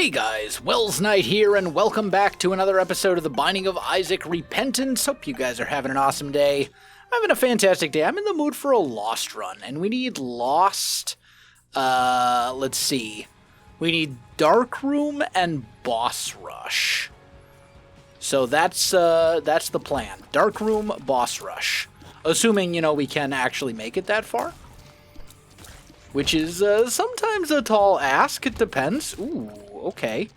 Hey guys, Welsknight here, and welcome back to another episode of The Binding of Isaac Repentance. Hope you guys are having an awesome day. I'm having a fantastic day. I'm in the mood for a Lost run, and we need Lost, let's see. We need Dark Room and Boss Rush. So that's the plan. Dark Room, Boss Rush. Assuming, we can actually make it that far. Which is sometimes a tall ask. It depends. Ooh, okay.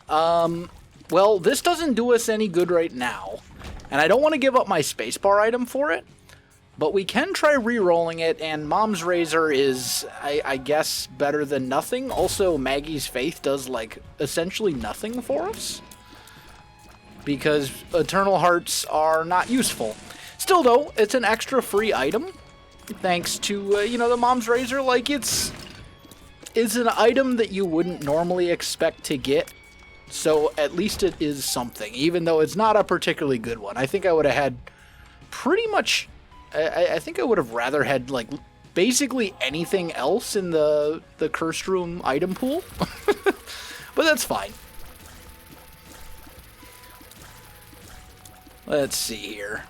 Well, this doesn't do us any good right now. And I don't want to give up my spacebar item for it. But we can try re-rolling it, and Mom's Razor is, I guess, better than nothing. Also, Maggie's Faith does, essentially nothing for us. Because Eternal Hearts are not useful. Still, though, it's an extra free item. Thanks to, the Mom's Razor. It's an item that you wouldn't normally expect to get. So at least it is something, even though it's not a particularly good one. I think I would have had pretty much... I think I would have rather had, basically anything else in the Cursed Room item pool. But that's fine. Let's see here.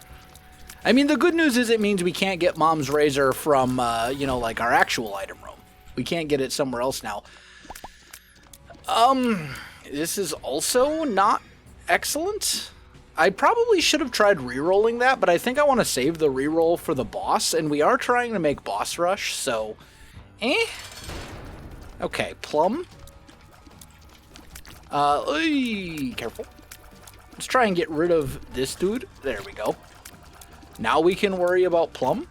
I mean, the good news is it means we can't get Mom's Razor from, our actual item room. We can't get it somewhere else now. This is also not excellent. I probably should have tried re-rolling that, but I think I want to save the re-roll for the boss, and we are trying to make Boss Rush, so... Okay, Plum. Careful. Let's try and get rid of this dude. There we go. Now we can worry about Plum.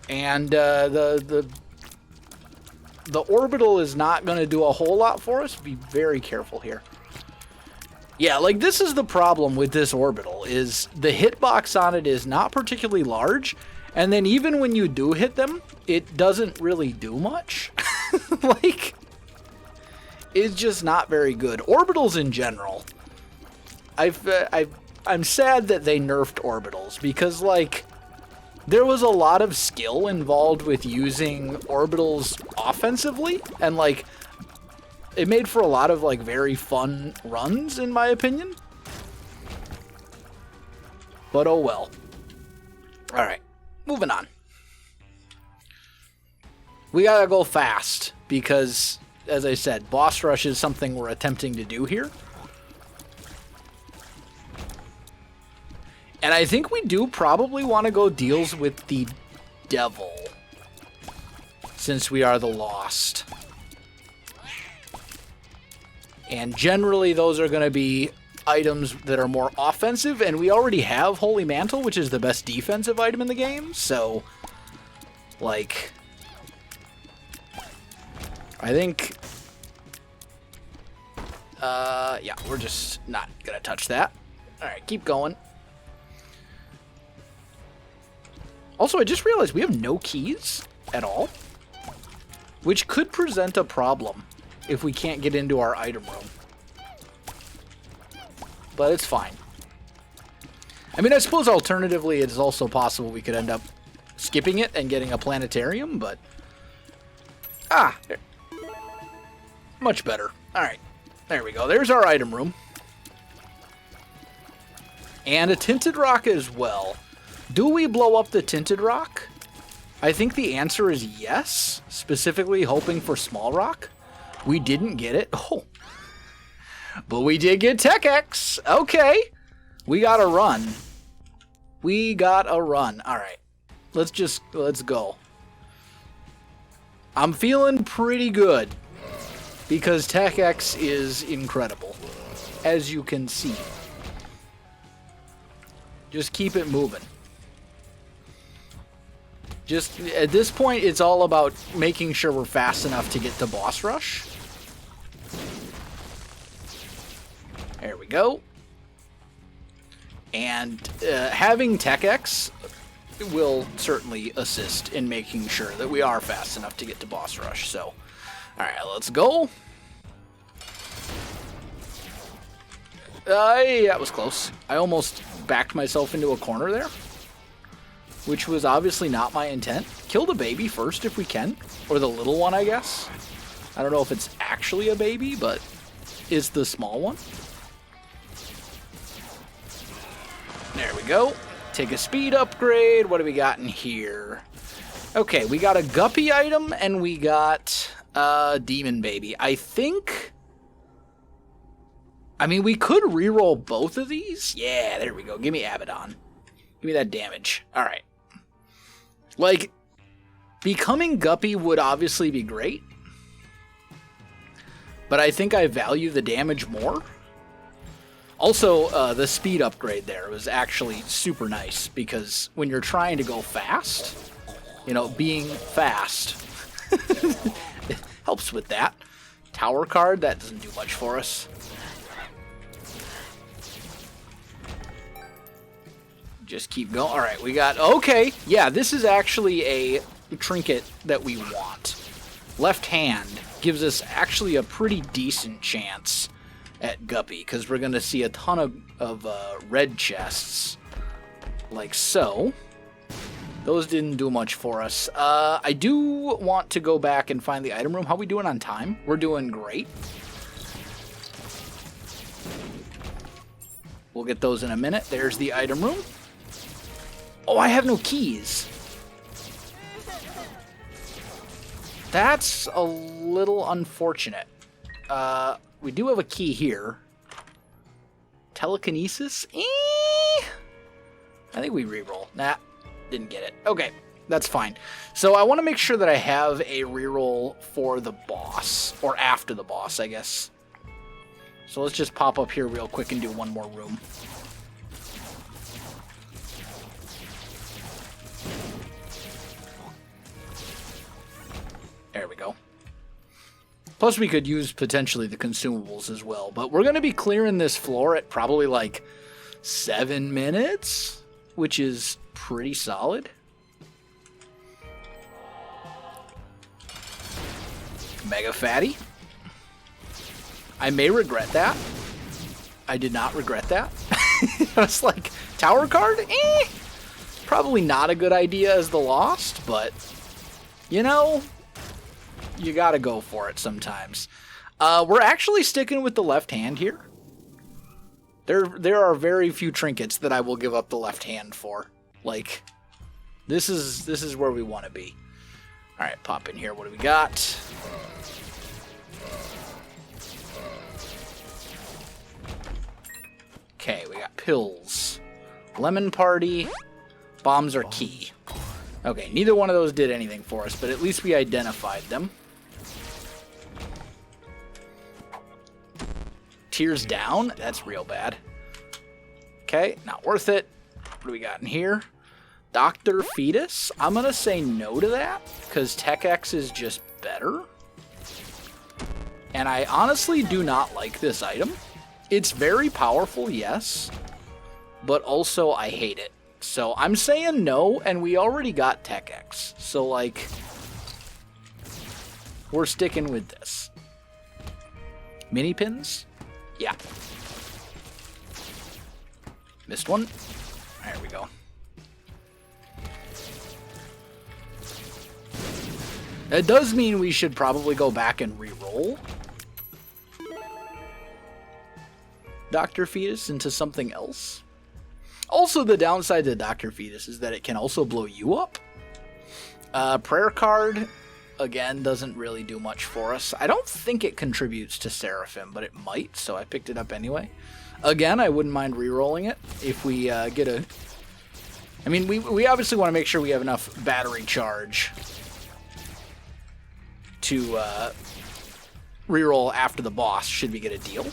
And the orbital is not going to do a whole lot for us. Be very careful here. Yeah, this is the problem with this orbital, is the hitbox on it is not particularly large, and then even when you do hit them, it doesn't really do much. It's just not very good. Orbitals in general. I'm sad that they nerfed orbitals, because, there was a lot of skill involved with using orbitals offensively, and, it made for a lot of, very fun runs, in my opinion. But oh well. Alright, moving on. We gotta go fast, because, as I said, Boss Rush is something we're attempting to do here. And I think we do probably want to go deals with the devil, since we are the Lost. And generally those are going to be items that are more offensive, and we already have Holy Mantle, which is the best defensive item in the game, so, I think, yeah, we're just not going to touch that. Alright, keep going. Also, I just realized we have no keys at all, which could present a problem if we can't get into our item room. But it's fine. I mean, I suppose alternatively, it's also possible we could end up skipping it and getting a planetarium, but... much better. Alright, there we go. There's our item room. And a tinted rock as well. Do we blow up the tinted rock? I think the answer is yes, specifically hoping for small rock. We didn't get it. Oh. But we did get Tech X. Okay. We got a run. We got a run. All right. Let's go. I'm feeling pretty good because Tech X is incredible, as you can see. Just keep it moving. Just, at this point, it's all about making sure we're fast enough to get to Boss Rush. There we go. And having Tech X will certainly assist in making sure that we are fast enough to get to Boss Rush. So, alright, let's go. That was close. I almost backed myself into a corner there, which was obviously not my intent. Kill the baby first if we can. Or the little one, I guess. I don't know if it's actually a baby, but is the small one. There we go. Take a speed upgrade. What do we got in here? Okay, we got a guppy item, and we got a demon baby. I think... I mean, we could reroll both of these. Yeah, there we go. Give me Abaddon. Give me that damage. Alright. Like, becoming guppy would obviously be great. But I think I value the damage more. Also, the speed upgrade there was actually super nice, because when you're trying to go fast, you know, being fast it helps with that. Tower card, that doesn't do much for us. Just keep going. Alright, we got... Okay, yeah, this is actually a trinket that we want. Left hand gives us actually a pretty decent chance at guppy, because we're going to see a ton of red chests, like so. Those didn't do much for us. I do want to go back and find the item room. How we doing on time? We're doing great. We'll get those in a minute. There's the item room. Oh, I have no keys. That's a little unfortunate. We do have a key here. Telekinesis? I think we reroll. Nah, didn't get it. Okay, that's fine. So I want to make sure that I have a reroll for the boss. Or after the boss, I guess. So let's just pop up here real quick and do one more room. There we go. Plus, we could use potentially the consumables as well. But we're going to be clearing this floor at probably like 7 minutes, which is pretty solid. Mega Fatty. I may regret that. I did not regret that. I was like, tower card? Probably not a good idea as the Lost, but, you know... You gotta go for it sometimes. We're actually sticking with the left hand here. There are very few trinkets that I will give up the left hand for. Like, this is where we want to be. All right, pop in here. What do we got? Okay, we got pills. Lemon party. Bombs are key. Okay, neither one of those did anything for us, but at least we identified them. Tears down? That's real bad. Okay, not worth it. What do we got in here? Dr. Fetus? I'm going to say no to that, because Tech X is just better. And I honestly do not like this item. It's very powerful, yes, but also I hate it. So I'm saying no, and we already got Tech X. So, like, we're sticking with this. Mini pins? Yeah. Missed one. There we go. That does mean we should probably go back and re-roll Dr. Fetus into something else. Also, the downside to Dr. Fetus is that it can also blow you up. Prayer card, again, doesn't really do much for us. I don't think it contributes to Seraphim, but it might, so I picked it up anyway. Again, I wouldn't mind re-rolling it if we get a... I mean, we obviously want to make sure we have enough battery charge to re-roll after the boss, should we get a deal.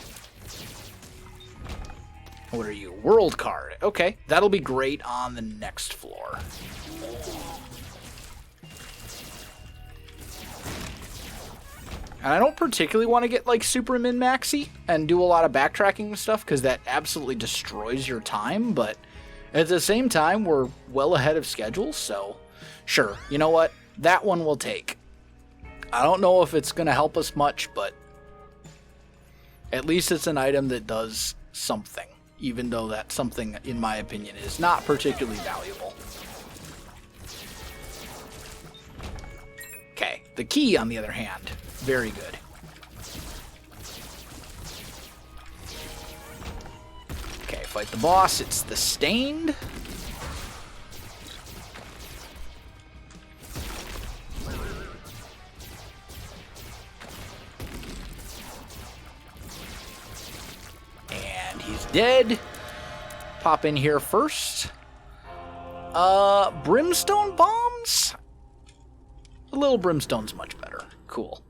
What are you? World card. Okay, that'll be great on the next floor. And I don't particularly want to get, like, super min-maxy and do a lot of backtracking and stuff, because that absolutely destroys your time, but at the same time, we're well ahead of schedule, so sure. You know what? That one we'll take. I don't know if it's going to help us much, but at least it's an item that does something, even though that something, in my opinion, is not particularly valuable. Okay, the key, on the other hand. Very good. Okay, fight the boss. It's the Stained. And he's dead. Pop in here first. Brimstone bombs? A little brimstone's much better. Cool.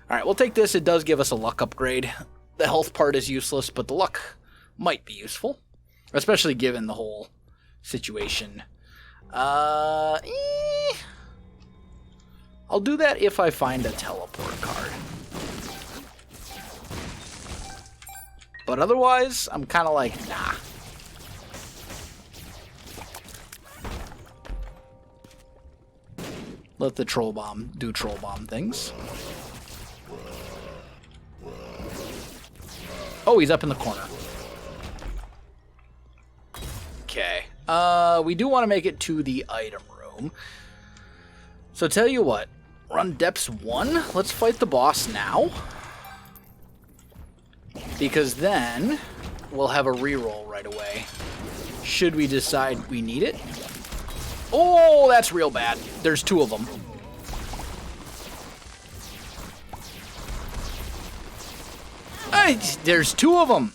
Alright, we'll take this. It does give us a luck upgrade. The health part is useless, but the luck might be useful. Especially given the whole situation. I'll do that if I find a teleport card. But otherwise, I'm kind of like, nah. Let the troll bomb do troll bomb things. Oh, he's up in the corner. Okay. We do want to make it to the item room. So tell you what. Run Depths 1. Let's fight the boss now. Because then we'll have a reroll right away. Should we decide we need it? Oh, that's real bad. There's two of them. There's two of them.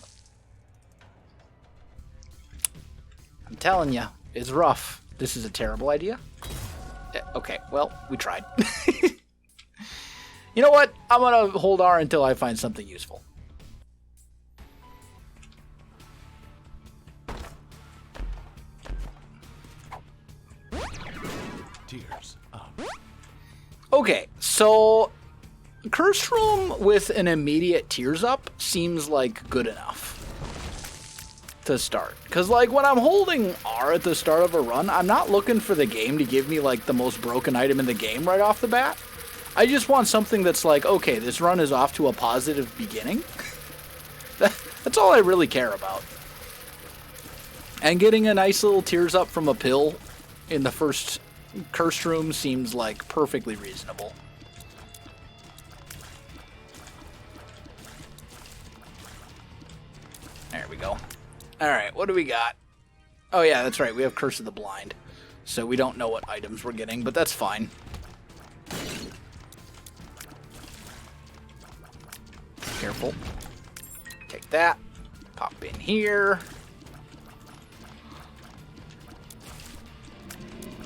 I'm telling you, it's rough. This is a terrible idea. Okay, well, we tried. You know what? I'm going to hold R until I find something useful. Okay, so Cursed Room with an immediate tears up seems like good enough to start. Because, like, when I'm holding R at the start of a run, I'm not looking for the game to give me, like, the most broken item in the game right off the bat. I just want something that's like, okay, this run is off to a positive beginning. That's all I really care about. And getting a nice little tears up from a pill in the first Cursed Room seems like perfectly reasonable. There we go. Alright, what do we got? Oh yeah, that's right, we have Curse of the Blind. So we don't know what items we're getting, but that's fine. Careful. Take that. Pop in here.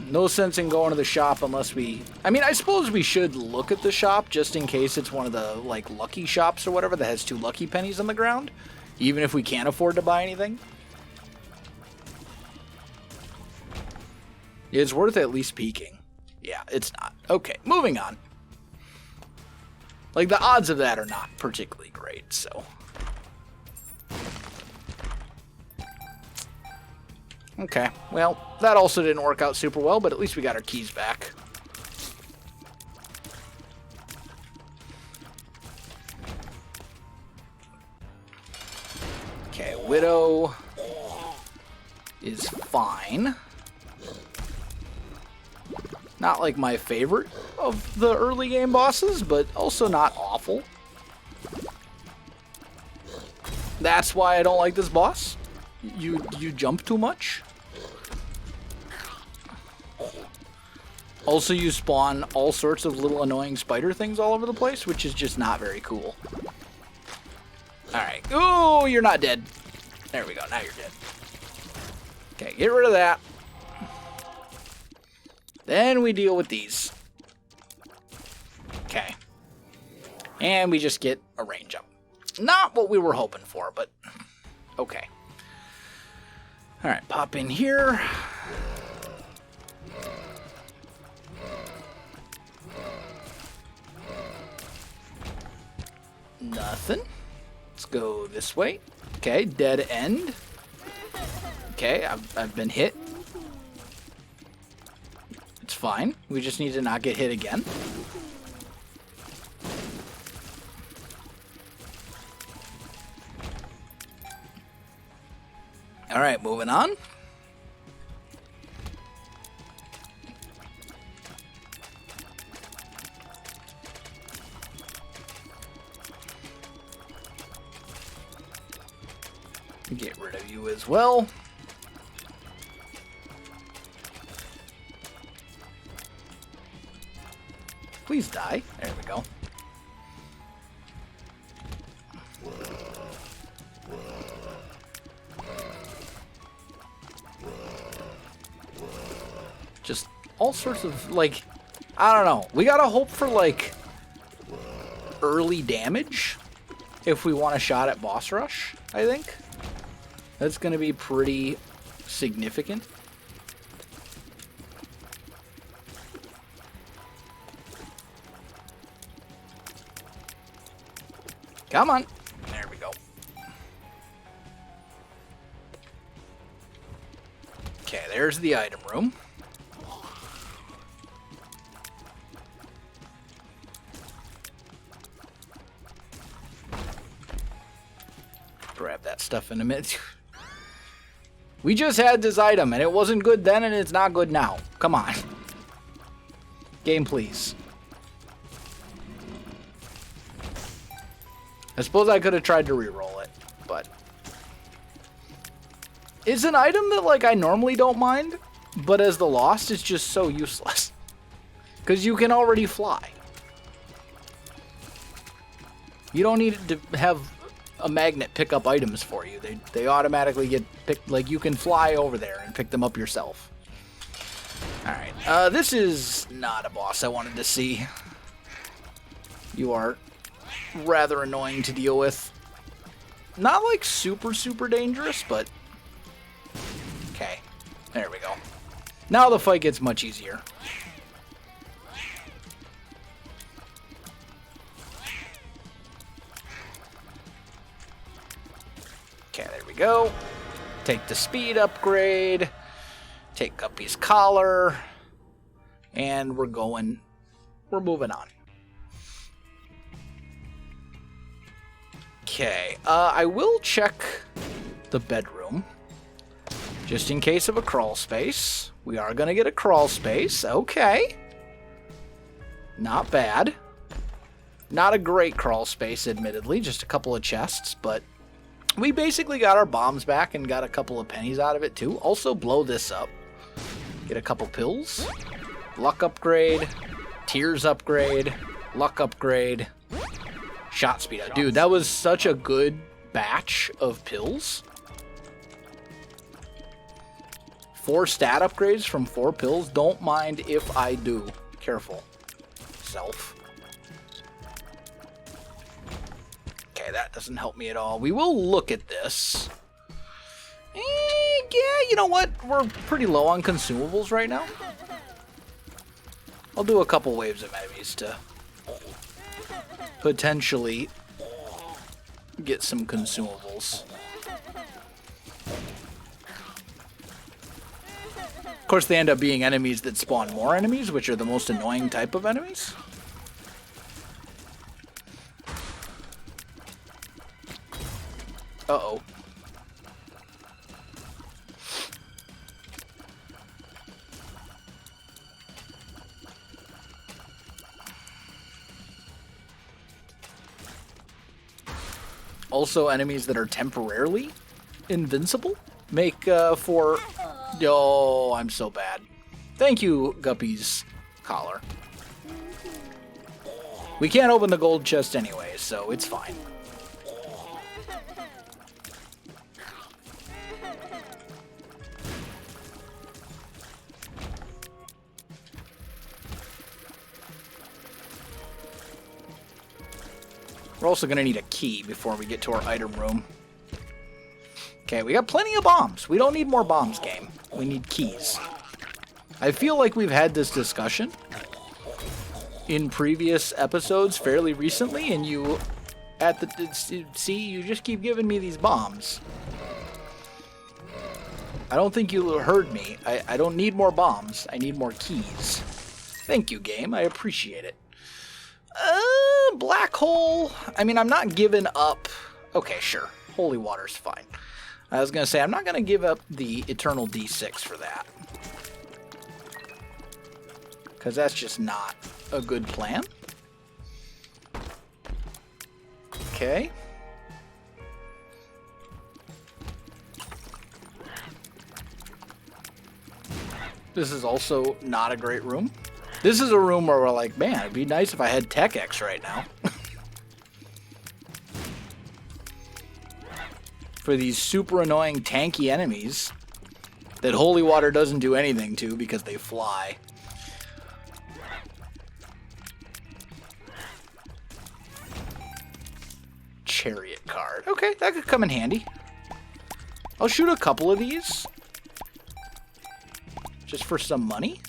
No sense in going to the shop unless we... I mean, I suppose we should look at the shop just in case it's one of the, like, lucky shops or whatever that has 2 lucky pennies on the ground. Even if we can't afford to buy anything. It's worth at least peeking. Yeah, it's not. Okay, moving on. Like, the odds of that are not particularly great, so... Okay, well, that also didn't work out super well, but at least we got our keys back. Okay, Widow is fine. Not like my favorite of the early game bosses, but also not awful. That's why I don't like this boss. You jump too much. Also, you spawn all sorts of little annoying spider things all over the place, which is just not very cool. Alright. Oh, you're not dead. There we go. Now you're dead. Okay, get rid of that. Then we deal with these. Okay. And we just get a range up. Not what we were hoping for, but okay. Alright, pop in here. Nothing. Let's go this way. Okay, dead end. Okay, I've been hit. It's fine. We just need to not get hit again. Alright, moving on. Get rid of you as well. Please die. There we go. Just all sorts of, like, I don't know. We gotta hope for, like, early damage if we want a shot at boss rush, I think. That's gonna be pretty significant. Come on. There we go. Okay, there's the item room. Grab that stuff in a minute. We just had this item, and it wasn't good then, and it's not good now. Come on. Game, please. I suppose I could have tried to re-roll it, but... It's an item that, like, I normally don't mind, but as the Lost, it's just so useless. Because you can already fly. You don't need to have a magnet pick up items for you. They automatically get picked, like, you can fly over there and pick them up yourself. Alright, this is not a boss I wanted to see. You are rather annoying to deal with. Not like super dangerous, but okay, there we go. Now the fight gets much easier. Okay, there we go. Take the speed upgrade, take Guppy's collar, and we're moving on. Okay, I will check the bedroom, just in case of a crawl space. We are going to get a crawl space, okay. Not bad. Not a great crawl space, admittedly, just a couple of chests, but we basically got our bombs back and got a couple of pennies out of it, too. Also, blow this up. Get a couple pills. Luck upgrade. Tears upgrade. Luck upgrade. Shot speed up. Dude, that was such a good batch of pills. 4 stat upgrades from 4 pills. Don't mind if I do. Careful. Self. Okay, that doesn't help me at all. We will look at this. Yeah, you know what? We're pretty low on consumables right now. I'll do a couple waves of enemies to potentially get some consumables. Of course, they end up being enemies that spawn more enemies, which are the most annoying type of enemies. Uh-oh. Also, enemies that are temporarily invincible make for... Oh, I'm so bad. Thank you, Guppy's collar. We can't open the gold chest anyway, so it's fine. We're also going to need a key before we get to our item room. Okay, we got plenty of bombs. We don't need more bombs, game. We need keys. I feel like we've had this discussion in previous episodes fairly recently, and you just keep giving me these bombs. I don't think you heard me. I don't need more bombs. I need more keys. Thank you, game. I appreciate it. Black hole. I mean, I'm not giving up. Okay, sure. Holy water's fine. I was going to say, I'm not going to give up the eternal D6 for that. Because that's just not a good plan. Okay. This is also not a great room. This is a room where we're like, man, it'd be nice if I had Tech X right now. For these super annoying tanky enemies that holy water doesn't do anything to because they fly. Chariot card. Okay, that could come in handy. I'll shoot a couple of these. Just for some money.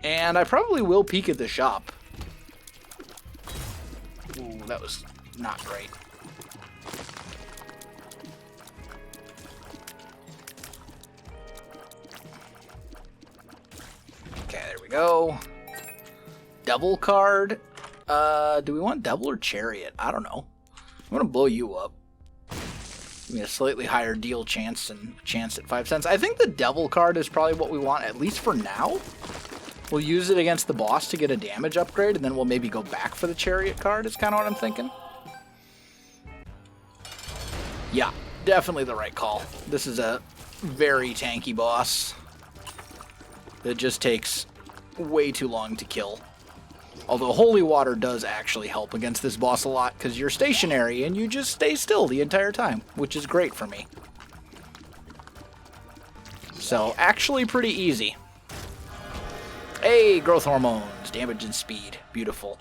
And I probably will peek at the shop. Ooh, that was not great. Okay, there we go. Devil card. Do we want Devil or Chariot? I don't know. I'm gonna blow you up. Give me a slightly higher deal chance and chance at 5 cents. I think the Devil card is probably what we want, at least for now. We'll use it against the boss to get a damage upgrade, and then we'll maybe go back for the Chariot card, is kind of what I'm thinking. Yeah, definitely the right call. This is a very tanky boss that just takes way too long to kill. Although holy water does actually help against this boss a lot, because you're stationary and you just stay still the entire time, which is great for me. So, actually pretty easy. Hey, growth hormones, damage and speed. Beautiful.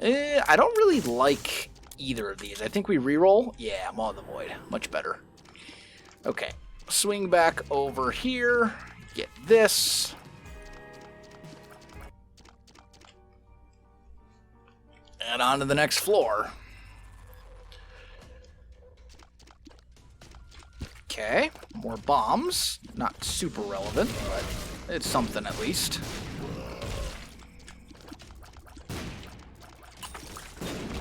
I don't really like either of these. I think we reroll. Yeah, Maw of the Void. Much better. Okay, swing back over here. Get this. And on to the next floor. Okay, more bombs. Not super relevant, but it's something at least.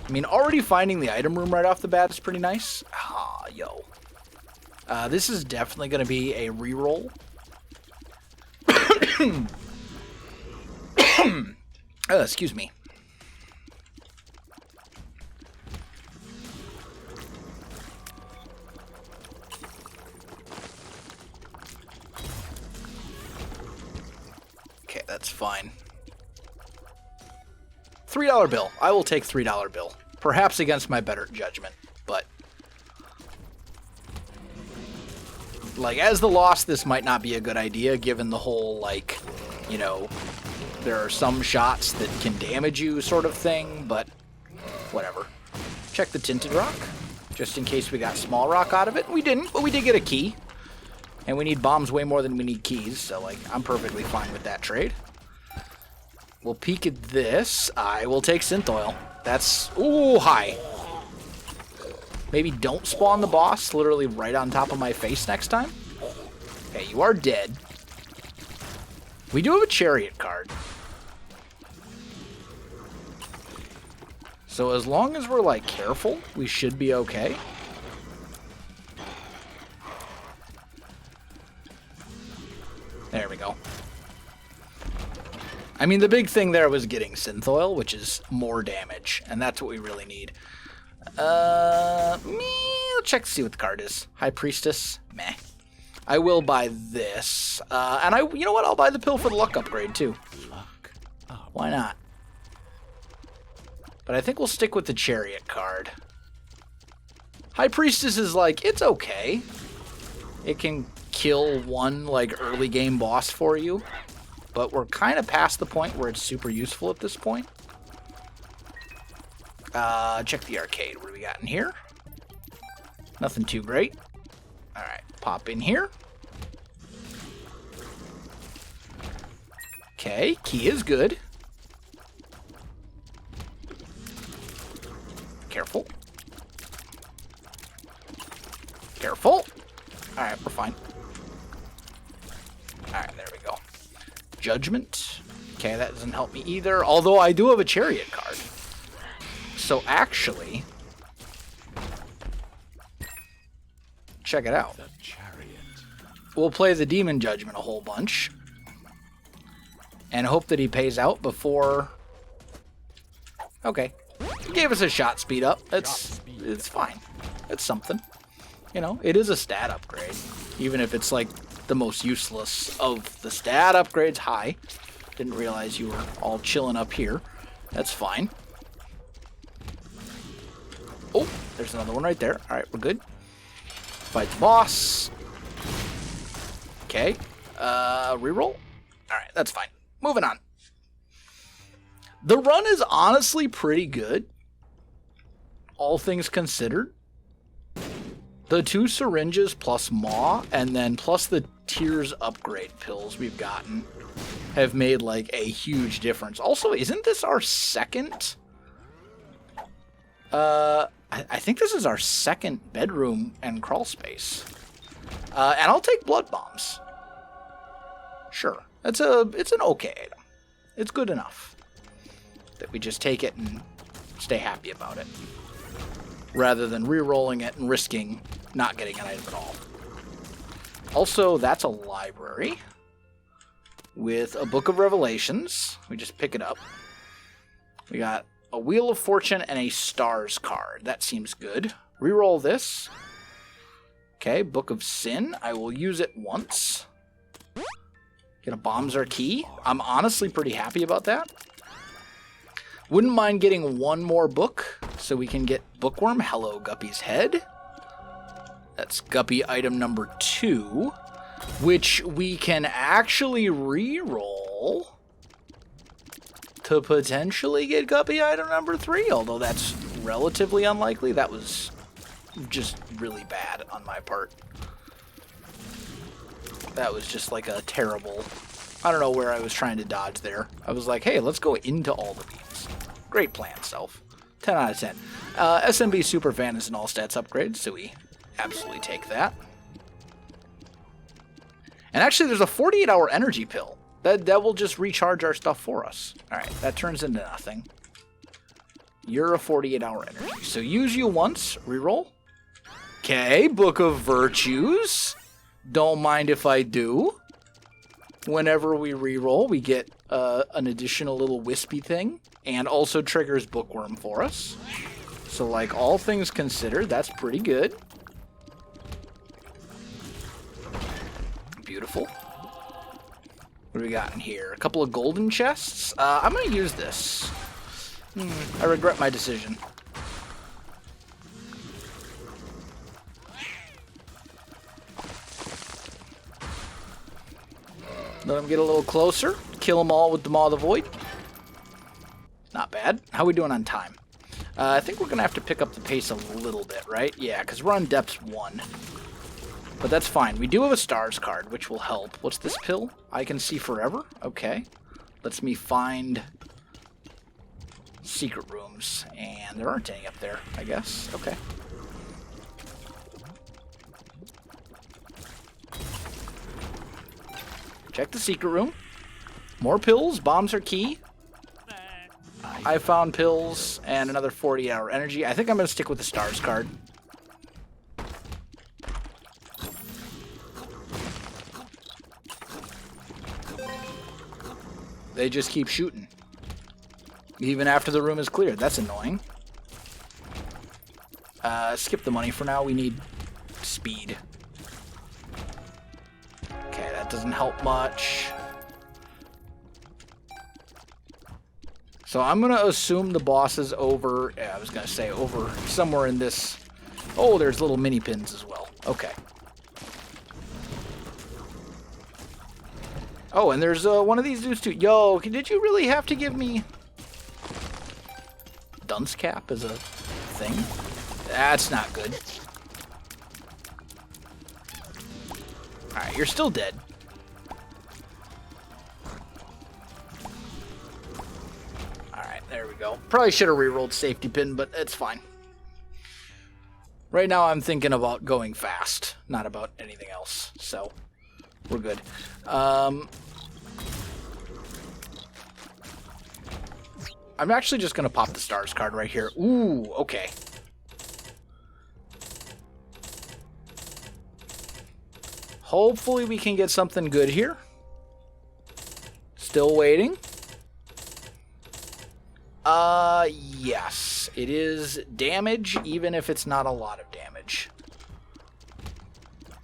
I mean, already finding the item room right off the bat is pretty nice. Ah, yo. This is definitely going to be a reroll. Excuse me. Okay, that's fine. $3 bill. I will take $3 bill. Perhaps against my better judgment, but like as the loss, this might not be a good idea given the whole like, you know, there are some shots that can damage you sort of thing, but whatever. Check the tinted rock, just in case we got small rock out of it. We didn't, but we did get a key. And we need bombs way more than we need keys, so like I'm perfectly fine with that trade. We'll peek at this. I will take synth oil. That's ooh high. Maybe don't spawn the boss literally right on top of my face next time. Okay, you are dead. We do have a chariot card. So as long as we're like careful, we should be okay. There we go. I mean, the big thing there was getting synth oil, which is more damage, and that's what we really need. I'll check to see what the card is. High Priestess? Meh. I will buy this. And you know what? I'll buy the pill for the luck upgrade, too. Luck. Oh, why not? But I think we'll stick with the Chariot card. High Priestess is like, it's okay. It can kill one, like, early game boss for you. But we're kind of past the point where it's super useful at this point. Check the arcade. What do we got in here? Nothing too great. Alright, pop in here. Okay, key is good. Careful. Careful. Alright, we're fine. Alright, there we go. Judgment. Okay, that doesn't help me either. Although I do have a chariot card. So actually, check it out. We'll play the demon judgment a whole bunch. And hope that he pays out before... Okay. He gave us a shot speed up. It's fine. It's something. You know, it is a stat upgrade. Even if it's like the most useless of the stat upgrades. Hi. Didn't realize you were all chilling up here. That's fine. Oh, there's another one right there. All right, we're good. Fight the boss. Okay. Reroll. All right, that's fine. Moving on. The run is honestly pretty good, all things considered. The 2 syringes plus Maw, and then plus the Tears upgrade pills we've gotten have made like a huge difference. Also, isn't this our second? I think this is our second bedroom and crawl space. And I'll take blood bombs. Sure, it's an okay item. It's good enough that we just take it and stay happy about it, rather than re-rolling it and risking not getting an item at all. Also, that's a library with a Book of Revelations. We just pick it up. We got a Wheel of Fortune and a Stars card. That seems good. Reroll this. Okay, Book of Sin. I will use it once. Get a Bombs key. I'm honestly pretty happy about that. Wouldn't mind getting one more book so we can get Bookworm. Hello, Guppy's Head. That's Guppy item number 2, which we can actually re-roll to potentially get Guppy item number 3, although that's relatively unlikely. That was just really bad on my part. That was just like a terrible... I don't know where I was trying to dodge there. I was like, hey, let's go into all the beams. Great plan, Self. 10 out of 10. SMB Superfan is an all-stats upgrade, so we absolutely take that. And actually, there's a 48-hour energy pill. That will just recharge our stuff for us. Alright, that turns into nothing. You're a 48-hour energy. So use you once, reroll. Okay, Book of Virtues. Don't mind if I do. Whenever we reroll, we get an additional little wispy thing. And also triggers Bookworm for us. So, like, all things considered, that's pretty good. Beautiful. What do we got in here? A couple of golden chests. I'm going to use this. I regret my decision. Let him get a little closer. Kill them all with the Maw of the Void. Not bad. How are we doing on time? I think we're going to have to pick up the pace a little bit, right? Yeah, because we're on depths 1. But that's fine. We do have a Stars card, which will help. What's this pill? I can see forever? Okay. Lets me find secret rooms. And there aren't any up there, I guess. Okay. Check the secret room. More pills. Bombs are key. I found pills and another 40-hour energy. I think I'm going to stick with the Stars card. They just keep shooting. Even after the room is cleared. That's annoying. Skip the money for now. We need speed. Okay, that doesn't help much. So I'm going to assume the boss is over... Yeah, I was going to say over somewhere in this... Oh, there's little mini pins as well. Okay. Oh, and there's one of these dudes too. Yo, did you really have to give me... Dunce Cap as a thing? That's not good. Alright, you're still dead. There we go. Probably should have rerolled safety pin, but it's fine. Right now I'm thinking about going fast, not about anything else. So, we're good. I'm actually just going to pop the Stars card right here. Ooh, okay. Hopefully we can get something good here. Still waiting. Yes. It is damage, even if it's not a lot of damage.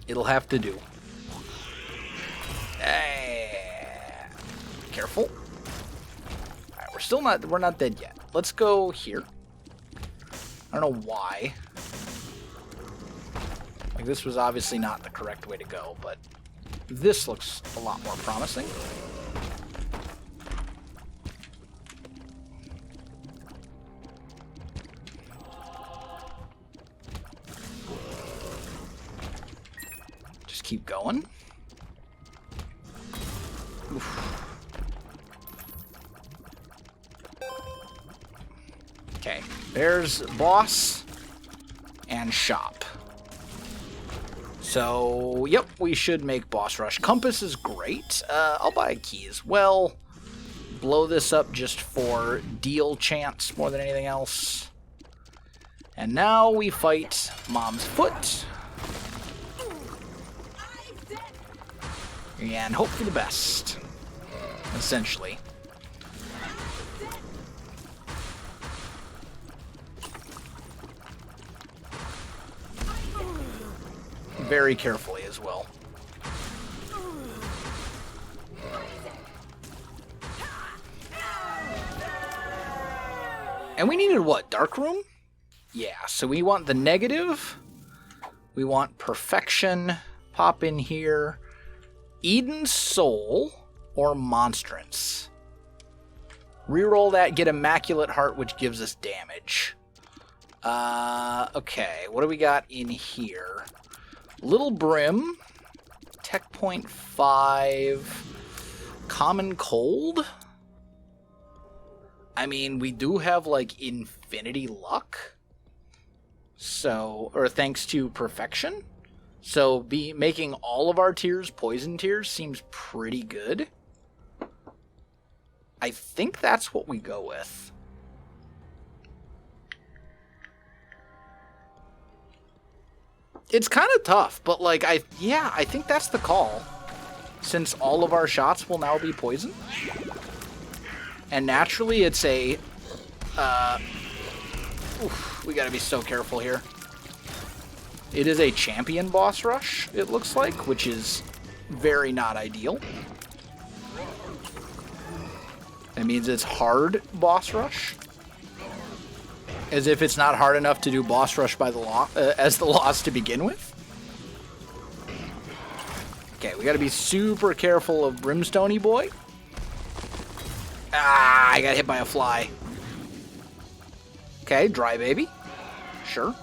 It'll have to do. Careful. Alright, we're not dead yet. Let's go here. I don't know why. Like, this was obviously not the correct way to go, but this looks a lot more promising. Just keep going. Oof. Okay, there's boss and shop. So, yep, we should make boss rush. Compass is great. I'll buy a key as well. Blow this up just for deal chance more than anything else. And now we fight Mom's Foot. And hope for the best, essentially. Very carefully as well. And we needed what? Dark room? Yeah, so we want the negative. We want perfection. Pop in here. Eden's Soul or Monstrance. Reroll that, get Immaculate Heart, which gives us damage. Okay, what do we got in here? Little Brim, Tech Point 5, Common Cold. I mean, we do have, like, Infinity Luck. So, or thanks to Perfection. So, making all of our tiers Poison tiers seems pretty good. I think that's what we go with. It's kind of tough, but like, I think that's the call. Since all of our shots will now be poison. And naturally it's a, we gotta be so careful here. It is a champion boss rush, it looks like, which is very not ideal. That means it's hard boss rush. As if it's not hard enough to do boss rush by the as the loss to begin with. Okay, we gotta be super careful of Brimstoney boy. Ah, I got hit by a fly. Okay, dry baby. Sure.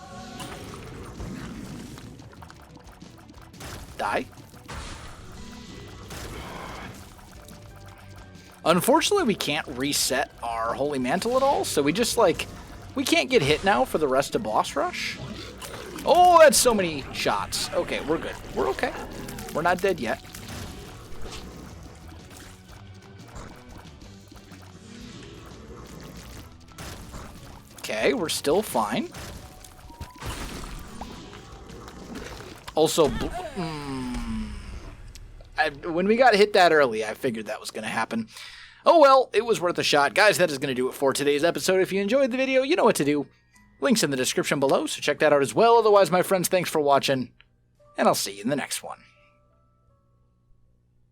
Die. Unfortunately, we can't reset our Holy Mantle at all, so we just, like, we can't get hit now for the rest of Boss Rush. Oh, that's so many shots. Okay, we're good. We're okay. We're not dead yet. Okay, we're still fine. Also, when we got hit that early, I figured that was going to happen. Oh well, it was worth a shot. Guys, that is going to do it for today's episode. If you enjoyed the video, you know what to do. Links in the description below, so check that out as well. Otherwise, my friends, thanks for watching, and I'll see you in the next one.